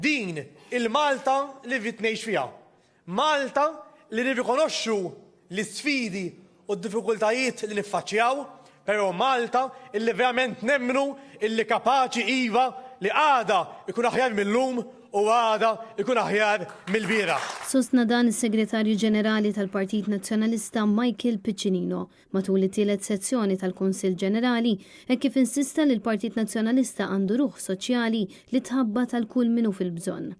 Din il-Malta li vitnejx fiha. Malta li nirrikonoxxu l-isfidi u d-diffikultajiet li niffaċċjaw, però Malta illi verament nemmnu illi kapaċi iva li għada ikun aħjar mill-lum u għada ikun aħjar mill-bieraħ. Sostna dan is-Segretarju Ġenerali tal-Partit Nazzjonalista Michael Piccinino matul it-tielet sezzjoni tal-Kunsill Ġenerali hekk kif insista li l-Partit Nazzjonalista għandu ruħ soċjali li tħabba tal-kull minnu fil-bżonn.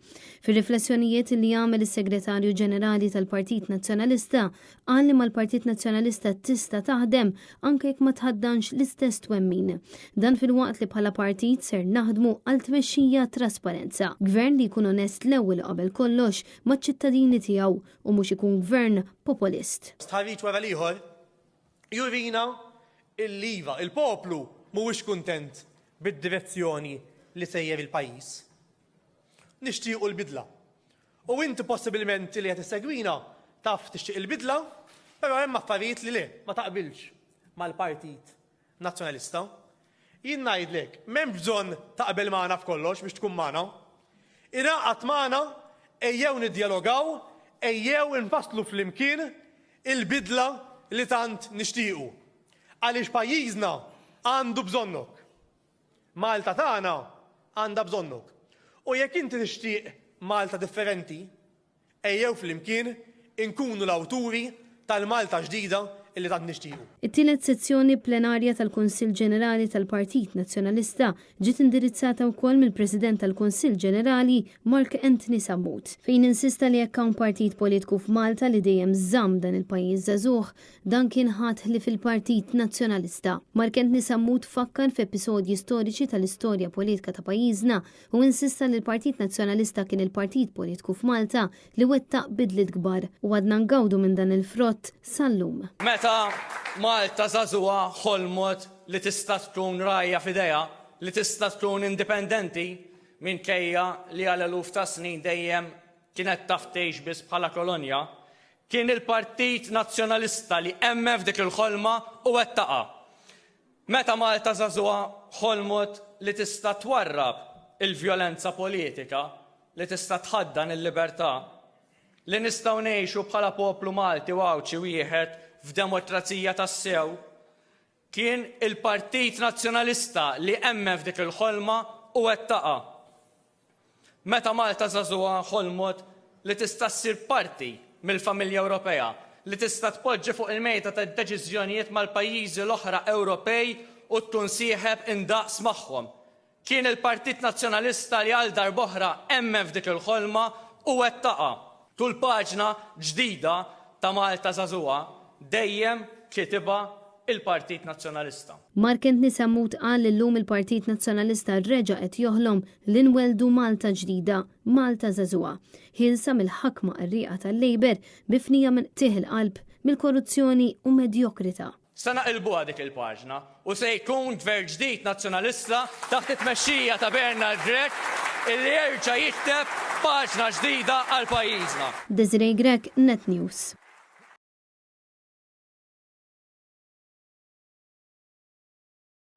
Fir-riflessjonijiet li jagħmel is-Segretarju Ġenerali tal-Partit Nazzjonalista qal li mal-Partit Nazzjonalista tista' taħdem anke jekk ma tħaddanx l-istess twemmin. Dan fil-waqt li bħala partit ser naħdmu għal tmexxija trasparenza. Gvern li jkun onest l-ewwel qabel kollox maċ-ċittadini tiegħu u mhux ikun gvern populist. Stħarriġ wara l-ieħor jurina il-liva, il-poplu mhuwiex kuntent bid-direzzjoni li sejjer il-pajjiż. Nixtiequ l-bidla. U inti possibilment li qed issegwina taf tixtieq il-bidla, però hemm affarijiet li le ma taqbilx mal-Partit Nazzjonalista. Jien ngħidlek, m'hemm bżonn taqbel magħna f'kollox biex tkun magħna. Iraqat magħna ejjew niddialogaw, ejjew infasslu flimkien il-bidla li tant nixtiequ. Għaliex pajjiżna għandu bżonnok. Malta tagħna għandha bżonnok. U jekk inti tixtieq Malta differenti, ejjew flimkien inkunu l-awturi tal-Malta ġdida illi tant nixtiequ. It-tielet sezzjoni plenarja tal-Kunsill Ġenerali tal-Partit Nazzjonalista ġiet indirizzata wkoll mill-President tal-Kunsill Ġenerali Mark Anthony Sammut, fejn insista li jekk hawn partit politiku f'Malta li dejjem żamm dan il-pajjiż żagħżugħ, dan kien ħadd li fil-Partit Nazzjonalista. Mark Anthony Sammut fakkar f'episodji storiċi tal-istorja politika ta' pajjiżna u insista li l-Partit Nazzjonalista kien il-partit politiku f'Malta li wettaq bidliet kbar u għadna ngawdu minn dan il-frott sal-lum. Meta Malta żagħżugħa ħolmot li tista' tkun rajja f'idejha, li tista' tkun indipendenti minkejja li għal eluf ta' snin dejjem kienet taf tgħix biss bħala kolonja, kien il-Partit Nazzjonalista li emmef dik il-ħolma u wettaqa. Meta Malta żagħżugħa ħolmot li tista' twarrab il-vjolenza politika, li tista' tħaddan il-libertà, li nistgħu ngħixu bħala poplu Malti wawċi wieħed f'demokrazija tas-sew, kien il-Partit Nazzjonalista li emmef dik il-ħolma u wettaqa. Meta Malta żagħżugħa ħolmot li tista' ssir parti mill-familja Ewropea, li tista' tpoġġi fuq il-mejda tad-deċiżjonijiet mal-pajjiżi l-oħra Ewropej u tkun sieħeb indaqs magħhom. Kien il-Partit Nazzjonalista li għal darb'oħra emmef dik il-ħolma u wettaqa. Tul paġna ġdida ta' Malta żagħżugħa dejjem kitiba il-Partit Nazzjonalista. Mark Anthony Sammut qal li llum il-Partit Nazzjonalista reġa' qed joħlom li nweldu Malta ġdida, Malta żagħżugħa, ħielsa mill-ħakma qarrieqa tal-Labor bifnija minn tieħ il-qalb mill-korruzzjoni u medjokrità. Se naqilbuha dik il-paġna u se jkun gvern ġdid nazzjonalista taħt it-tmexxija ta' Bernard Grech illi jerġa' jikteb paġna ġdida għal pajjiżna. Desiree Grech, Net News.